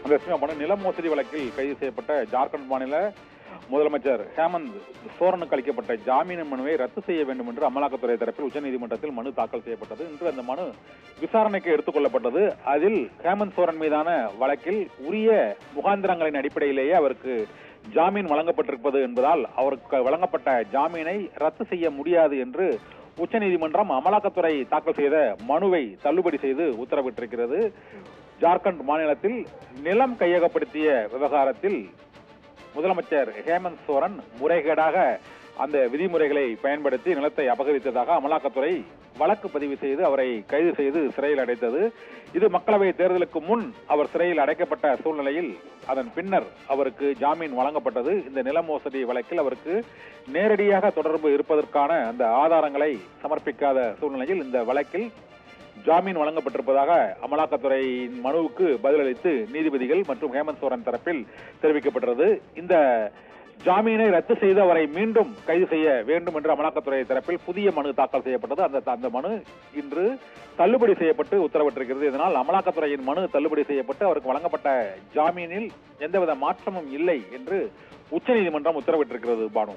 அந்த மனு நில மோசடி வழக்கில் கைது செய்யப்பட்ட ஜார்க்கண்ட் மாநில முதலமைச்சர் ஹேமந்த் சோரனுக்கு அளிக்கப்பட்ட ஜாமீன் மனுவை ரத்து செய்ய வேண்டும் என்று அமலாக்கத்துறை தரப்பில் உச்சநீதிமன்றத்தில் மனு தாக்கல் செய்யப்பட்டது. இன்று அந்த மனு விசாரணைக்கு எடுத்துக் கொள்ளப்பட்டது. அதில் ஹேமந்த் சோரன் மீதான வழக்கில் உரிய முகாந்திரங்களின் அடிப்படையிலேயே அவருக்கு ஜாமீன் வழங்கப்பட்டிருப்பது என்பதால் அவருக்கு வழங்கப்பட்ட ஜாமீனை ரத்து செய்ய முடியாது என்று உச்சநீதிமன்றம் அமலாக்கத்துறை தாக்கல் செய்த மனுவை தள்ளுபடி செய்து உத்தரவிட்டிருக்கிறது. ஜார்க்கண்ட் மாநிலத்தில் நிலம் கையகப்படுத்திய விவகாரத்தில் முதலமைச்சர் ஹேமந்த் சோரன் முறைகேடாக அந்த விதிமுறைகளை பயன்படுத்தி நிலத்தை அபகரித்ததாக அமலாக்கத்துறை வழக்கு பதிவு செய்து அவரை கைது செய்து சிறையில் அடைத்தது. இது மக்களவை தேர்தலுக்கு முன் அவர் சிறையில் அடைக்கப்பட்ட சூழ்நிலையில் அதன் பின்னர் அவருக்கு ஜாமீன் வழங்கப்பட்டது. இந்த நில மோசடி வழக்கில் அவருக்கு நேரடியாக தொடர்பு இருப்பதற்கான அந்த ஆதாரங்களை சமர்ப்பிக்காத சூழ்நிலையில் இந்த வழக்கில் ஜாமீன் வழங்கப்பட்டிருப்பதாக அமலாக்கத்துறையின் மனுவுக்கு பதிலளித்து நீதிபதிகள் மற்றும் ஹேமந்த் சோரன் தரப்பில் தெரிவிக்கப்பட்டது. இந்த ஜாமீனை ரத்து செய்து அவரை மீண்டும் கைது செய்ய வேண்டும் என்று அமலாக்கத்துறை தரப்பில் புதிய மனு தாக்கல் செய்யப்பட்டது. அந்த மனு இன்று தள்ளுபடி செய்யப்பட்டு உத்தரவிட்டிருக்கிறது. இதனால் அமலாக்கத்துறையின் மனு தள்ளுபடி செய்யப்பட்டு அவருக்கு வழங்கப்பட்ட ஜாமீனில் எந்தவித மாற்றமும் இல்லை என்று உச்சநீதிமன்றம் உத்தரவிட்டிருக்கிறது. பானு.